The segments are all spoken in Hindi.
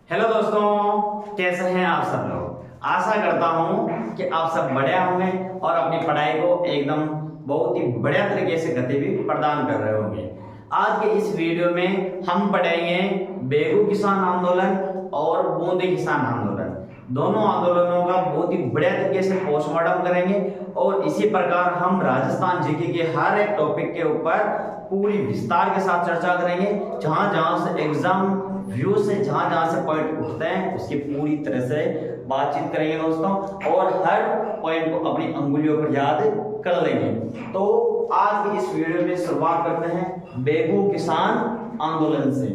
हेलो दोस्तों, कैसे हैं आप सब लोग। आशा करता हूं कि आप सब बढ़िया होंगे और अपनी पढ़ाई को एकदम बहुत ही बढ़िया तरीके से गति भी प्रदान कर रहे होंगे। आज के इस वीडियो में हम पढ़ेंगे बेगू किसान आंदोलन और बूंदी किसान आंदोलन। दोनों आंदोलनों का बहुत ही बढ़िया तरीके से पोस्टमार्टम करेंगे और इसी प्रकार हम राजस्थान जीके के हर एक टॉपिक के ऊपर पूरी विस्तार के साथ चर्चा करेंगे। जहां जहां से एग्जाम व्यू से जहां से पॉइंट उठते हैं उसकी पूरी तरह से बातचीत करेंगे दोस्तों, और हर पॉइंट को अपनी अंगुलियों पर याद कर लेंगे। तो आज की इस वीडियो में शुरुआत करते हैं बेगू किसान आंदोलन से।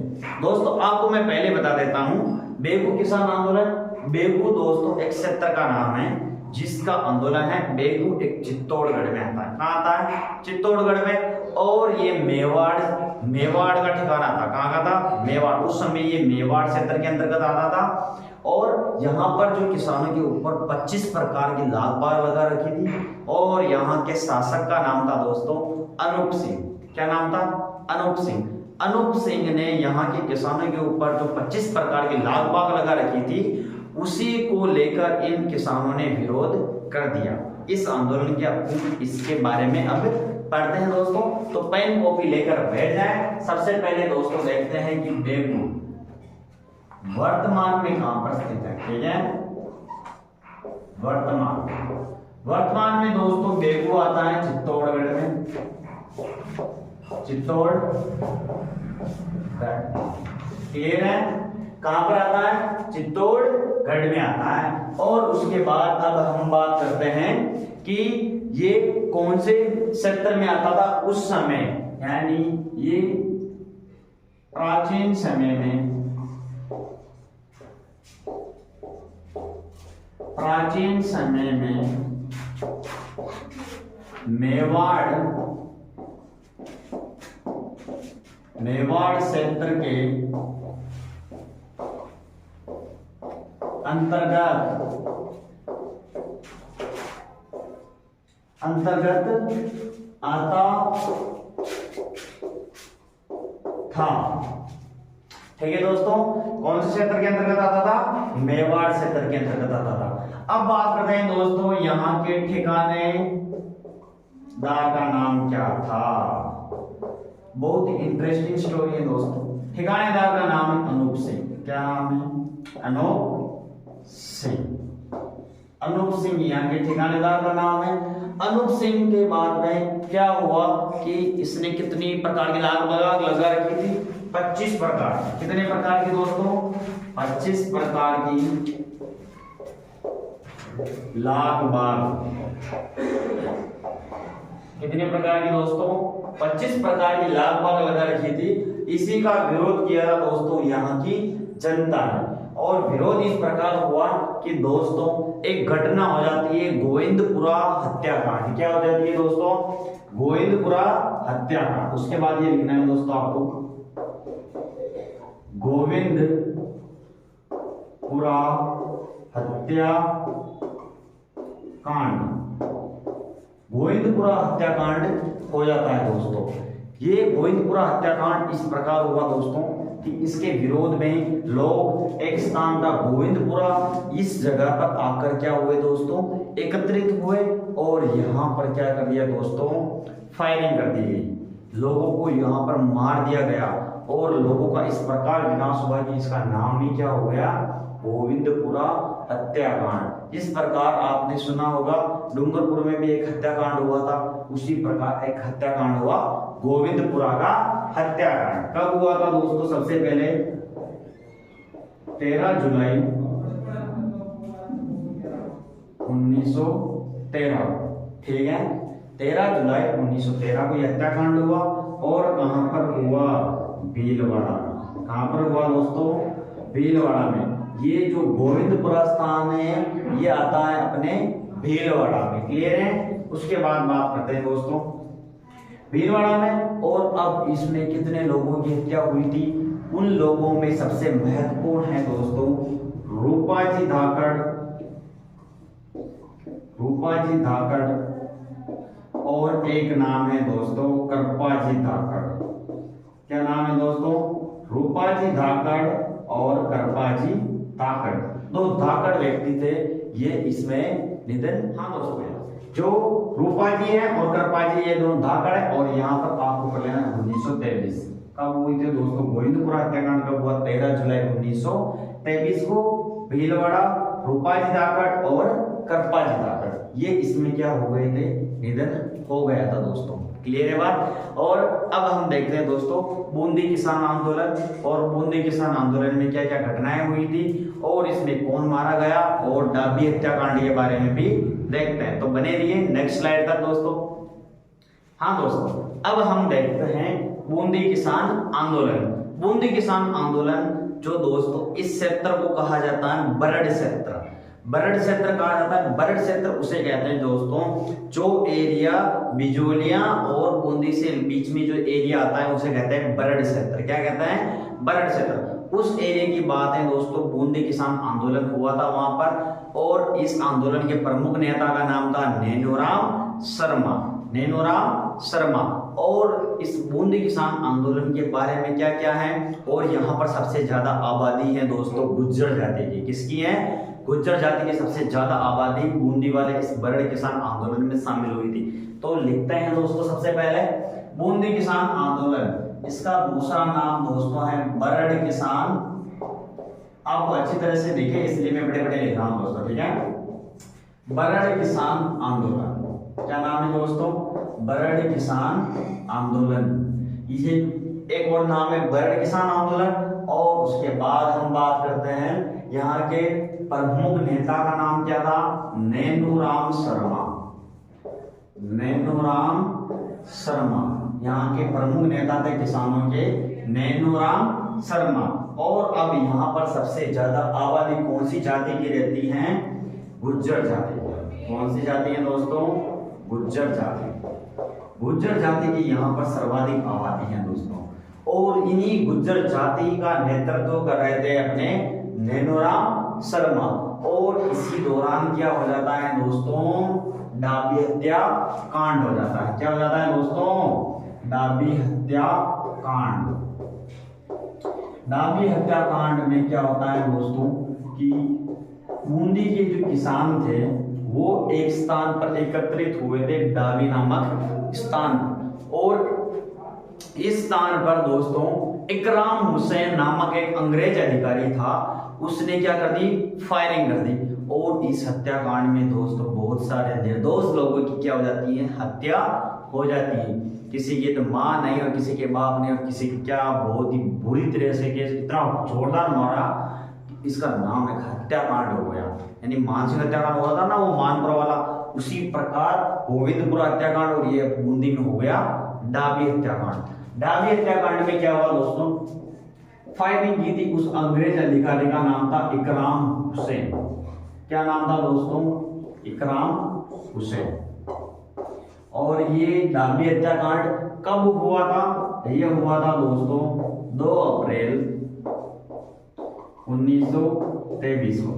दोस्तों आपको मैं पहले बता देता हूं बेगू किसान आंदोलन। बेगू दोस्तों एक क्षेत्र का नाम है जिसका आंदोलन है। बेगू एक चित्तौड़गढ़ में आता है। कहाँ आता है? चित्तौड़गढ़ में। और ये मेवाड़ का ठिकाना था। कहाँ का था? मेवाड़। उस समय ये मेवाड़ क्षेत्र के अंतर्गत आता था। और यहाँ पर जो किसानों के ऊपर 25 प्रकार की लाग बाग लगा रखी थी। और यहाँ के शासक का नाम था दोस्तों अनूप सिंह। क्या नाम था? अनूप सिंह। अनूप सिंह ने यहाँ के किसानों के ऊपर जो 25 प्रकार की लाग बाग लगा रखी थी उसी को लेकर इन किसानों ने विरोध कर दिया। इस आंदोलन के इसके बारे में अब पढ़ते हैं दोस्तों। तो पेन कॉपी लेकर बैठ जाएं। सबसे पहले दोस्तों देखते हैं कि बेगू वर्तमान में कहां पर स्थित है। ठीक है, वर्तमान में दोस्तों बेगू आता है चित्तौड़गढ़ में। चित्तौड़गढ़ क्लियर है? कहां पर आता है? चित्तौड़गढ़ में आता है। और उसके बाद अब हम बात करते हैं कि ये कौन से क्षेत्र में आता था उस समय, यानी ये प्राचीन समय में मेवाड़ क्षेत्र के अंतर्गत आता था। ठीक है दोस्तों, कौन से क्षेत्र के अंतर्गत आता था? मेवाड़ क्षेत्र के अंतर्गत आता था। अब बात करते हैं दोस्तों यहाँ के ठिकानेदार का नाम क्या था। बहुत ही इंटरेस्टिंग स्टोरी है दोस्तों। ठिकानेदार का नाम है अनूप सिंह। क्या नाम है? अनूप सिंह। अनूप सिंह यहाँ के ठिकानेदार का नाम है। अनूप सिंह के बाद में क्या हुआ कि इसने कितनी प्रकार की लाग बाग लगा रखी थी? 25 प्रकार। कितने प्रकार की दोस्तों? 25 प्रकार की लाग बाग। कितने प्रकार की दोस्तों? 25 प्रकार की लाग बाग लगा रखी थी। इसी का विरोध किया था दोस्तों यहाँ की जनता ने। और विरोध इस प्रकार हुआ कि दोस्तों एक घटना हो जाती है गोविंदपुरा हत्याकांड। क्या हो जाती है दोस्तों? गोविंदपुरा हत्याकांड। उसके बाद ये लिखना है दोस्तों आपको, गोविंदपुरा हत्याकांड। गोविंदपुरा हत्याकांड हो जाता है दोस्तों। ये गोविंदपुरा हत्याकांड इस प्रकार हुआ दोस्तों कि इसके विरोध में लोग एक स्थान था गोविंदपुरा, इस जगह पर आकर क्या हुए दोस्तों? एकत्रित हुए और यहाँ पर क्या कर दिया दोस्तों? फायरिंग कर दी गई। लोगों को यहाँ पर मार दिया गया और लोगों का इस प्रकार विनाश हुआ कि इसका नाम ही क्या हो गया? गोविंदपुरा हत्याकांड। जिस प्रकार आपने सुना होगा डूंगरपुर में भी एक हत्याकांड हुआ था, उसी प्रकार एक हत्याकांड हुआ गोविंदपुरा का हत्याकांड। कब हुआ था दोस्तों? सबसे पहले 13 जुलाई 1913। ठीक है, 13 जुलाई 1913 को यह हत्याकांड हुआ। और कहां पर हुआ? भीलवाड़ा। कहां पर हुआ दोस्तों? भीलवाड़ा में। ये जो गोविंदपुरा स्थान है ये आता है अपने भीलवाड़ा में। क्लियर है? उसके बाद बात करते हैं दोस्तों भीलवाड़ा में। और अब इसमें कितने लोगों की हत्या हुई थी? उन लोगों में सबसे महत्वपूर्ण है दोस्तों रूपाजी धाकड़ और एक नाम है दोस्तों करपाजी धाकड़। क्या नाम है दोस्तों? रूपाजी धाकड़ और करपाजी रूपाजी धाकड़, दो धाकड़ व्यक्ति थे, ये इसमें निधन। हाँ दोस्तों, जो रूपाजी है और कृपाजी ये दोनों धाकड़ है। और यहाँ पर आपको कर लेना 1923 कब हुई थी दोस्तों, गोविंदपुरा हत्याकांड कब हुआ, 13 जुलाई 1923 को। भीलवाड़ा रूपाजी धाकड़ और कृपाजी धाकड़ ये इसमें क्या हो गए थे, निधन हो गया था दोस्तों। क्लियर है बात। और अब हम देखते हैं दोस्तों बूंदी किसान आंदोलन, और बूंदी किसान आंदोलन में क्या क्या घटनाएं हुई थी और इसमें कौन मारा गया, और डाबी हत्याकांड के बारे में भी देखते हैं। तो बने रहिए नेक्स्ट स्लाइड तक दोस्तों। हाँ दोस्तों, अब हम देखते हैं बूंदी किसान आंदोलन। बूंदी किसान आंदोलन जो दोस्तों इस क्षेत्र को कहा जाता है बरड क्षेत्र। बरड क्षेत्र कहा जाता है। बरड क्षेत्र उसे कहते हैं दोस्तों जो एरिया बिजोलिया और बूंदी से बीच में जो एरिया आता है उसे कहते हैं बरड क्षेत्र। क्या कहते हैं, बरड क्षेत्र। उस एरिया की बात है दोस्तों, बूंदी किसान आंदोलन हुआ था वहां पर, और इस आंदोलन के प्रमुख नेता का नाम था नैनूराम शर्मा। नैनूराम शर्मा। और इस बूंदी किसान आंदोलन के बारे में क्या क्या है, और यहाँ पर सबसे ज्यादा आबादी है दोस्तों गुज्जर जाति की। किसकी है, गुज्जर जाति की सबसे ज्यादा आबादी बूंदी वाले इस बरड किसान आंदोलन में शामिल हुई थी। तो लिखते हैं दोस्तों सबसे पहले बूंदी किसान आंदोलन, इसका दूसरा नाम दोस्तों है बरड किसान। आपको अच्छी तरह से दिखे इसलिए मैं बड़े बड़े लिख रहा हूं दोस्तों, ठीक है। बरड किसान आंदोलन, क्या नाम है दोस्तों, बरड किसान आंदोलन। ये एक और नाम है बरड किसान आंदोलन। और उसके बाद हम बात करते हैं यहाँ के प्रमुख नेता का नाम क्या था, नैनूराम शर्मा। नैनूराम शर्मा यहाँ के प्रमुख नेता थे किसानों के, नैनूराम शर्मा। और अब यहाँ पर सबसे ज्यादा आबादी कौन सी जाति की रहती है, गुज्जर जाति। कौन सी जाति है दोस्तों, गुज्जर जाति। गुज्जर जाति की यहाँ पर सर्वाधिक आबादी है दोस्तों। और इन्हीं गुज्जर जाति का नेतृत्व कर रहे थे अपने नैनूराम शर्मा। और इसी दौरान क्या हो जाता है दोस्तों, डाबी हत्या कांड हो जाता है। क्या हो जाता है दोस्तों, डाबी हत्या कांड। डाबी हत्याकांड में क्या होता है दोस्तों कि बूंदी के जो किसान थे वो एक स्थान पर एकत्रित हुए थे, डाबी नामक स्थान। और इस स्थान पर दोस्तों इकराम हुसैन नामक एक अंग्रेज अधिकारी था, उसने क्या कर दी, फायरिंग कर दी। और इस हत्याकांड में दोस्तों बहुत सारे निर्दोष लोगों की क्या हो जाती है, हत्या हो जाती है। किसी की तो माँ नहीं और किसी के बाप नहीं और किसी की क्या बहुत ही बुरी तरह से इतना जोरदार मारा, इसका नाम एक हत्याकांड हो गया। यानी मानसिक हत्याकांड हुआ था ना वो मानपुर वाला, उसी प्रकार गोविंदपुरा हत्याकांड और ये बूंदी में हो गया डाबी हत्याकांड। डाबी हत्याकांड में क्या हुआ दोस्तों, फायरिंग की थी उस अंग्रेज अधिकारी का नाम था इकराम हुसैन। क्या नाम था दोस्तों, इकराम हुसैन। और ये डाबी हत्याकांड कब हुआ था, ये हुआ था दोस्तों 2 अप्रैल 1923 को।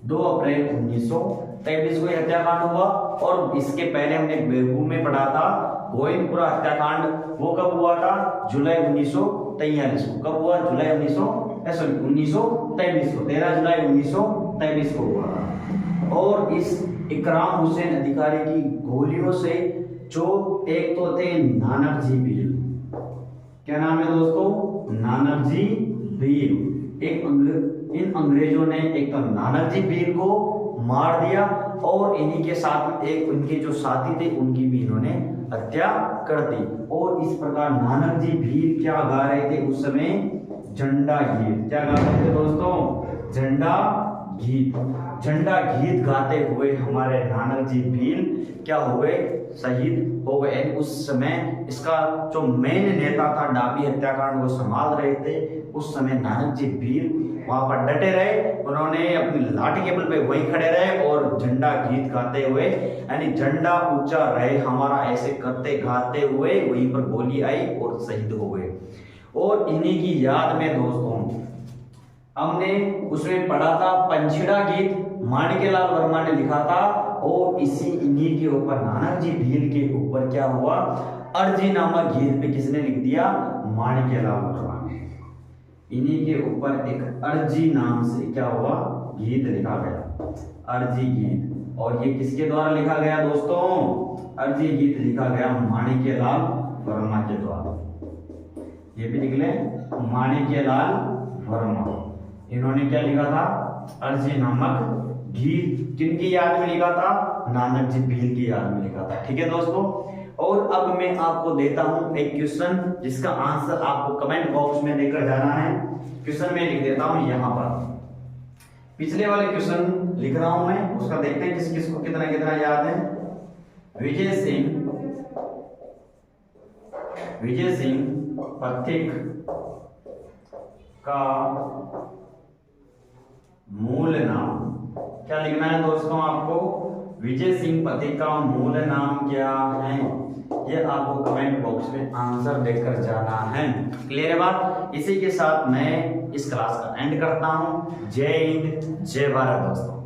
2 अप्रैल 1923 को हत्याकांड हुआ। और इसके पहले हमने बेरगू में पढ़ा था गोविंदपुरा हत्याकांड, वो कब हुआ था, जुलाई 1943 को। कब हुआ, जुलाई 1923 को, 13 जुलाई 1923 को हुआ था। और इस इकराम हुसैन अधिकारी की गोलियों से जो एक तो थे नानक जी भील, क्या नाम है दोस्तों, नानक जी भील। इन अंग्रेजों ने एक तो नानक जी भील को मार दिया और इन्हीं के साथ एक उनके जो साथी थे उनकी भी इन्होंने हत्या कर दी। और इस प्रकार नानक जी भील क्या गा रहे थे उस समय, झंडा गीत। क्या गा रहे थे दोस्तों, झंडा गीत। झंडा गीत गाते हुए हमारे नानक जी भील क्या हो गए, शहीद हो गए। उस समय इसका जो मेन नेता था डाबी हत्याकांड को संभाल रहे थे, उस समय नानक जी भील वहां पर डटे रहे। उन्होंने अपनी लाठी के बल पे वहीं खड़े रहे और झंडा गीत गाते हुए, यानी झंडा ऊंचा रहे हमारा, ऐसे करते गाते हुए वहीं पर गोली आई और शहीद हो गए। और इन्हीं की याद में दोस्तों हमने उसमें पढ़ा था पंछिड़ा गीत, माणिक्यलाल वर्मा ने लिखा था। और इन्हीं के ऊपर नानक जी भील के ऊपर क्या हुआ, अर्जी नामक गीत पे किसने लिख दिया, माणिक्यलाल वर्मा ने। इन्हीं के ऊपर एक अर्जी नाम से क्या हुआ, गीत लिखा गया, अर्जी गीत। और ये किसके द्वारा लिखा गया दोस्तों, अर्जी गीत लिखा गया माणिक्यलाल वर्मा के द्वारा। ये भी लिख लें, माणिक्यलाल वर्मा। इन्होंने क्या लिखा था, अर्जी नामक गीत। किनकी याद में लिखा था, नानक जी भील की याद में लिखा था। ठीक है दोस्तों। और अब मैं आपको देता हूं एक क्वेश्चन जिसका आंसर आपको कमेंट बॉक्स में देकर जाना है। क्वेश्चन में लिख देता हूं यहां पर, पिछले वाले क्वेश्चन लिख रहा हूं मैं, उसका देखते हैं किस किस को कितना कितना याद है। विजय सिंह पथिक का मूल नाम, क्या लिखना है दोस्तों आपको, विजय सिंह पथिक का मूल नाम क्या है, ये आपको कमेंट बॉक्स में आंसर देकर जाना है। क्लियर है बात। इसी के साथ मैं इस क्लास का एंड करता हूं। जय हिंद, जय भारत दोस्तों।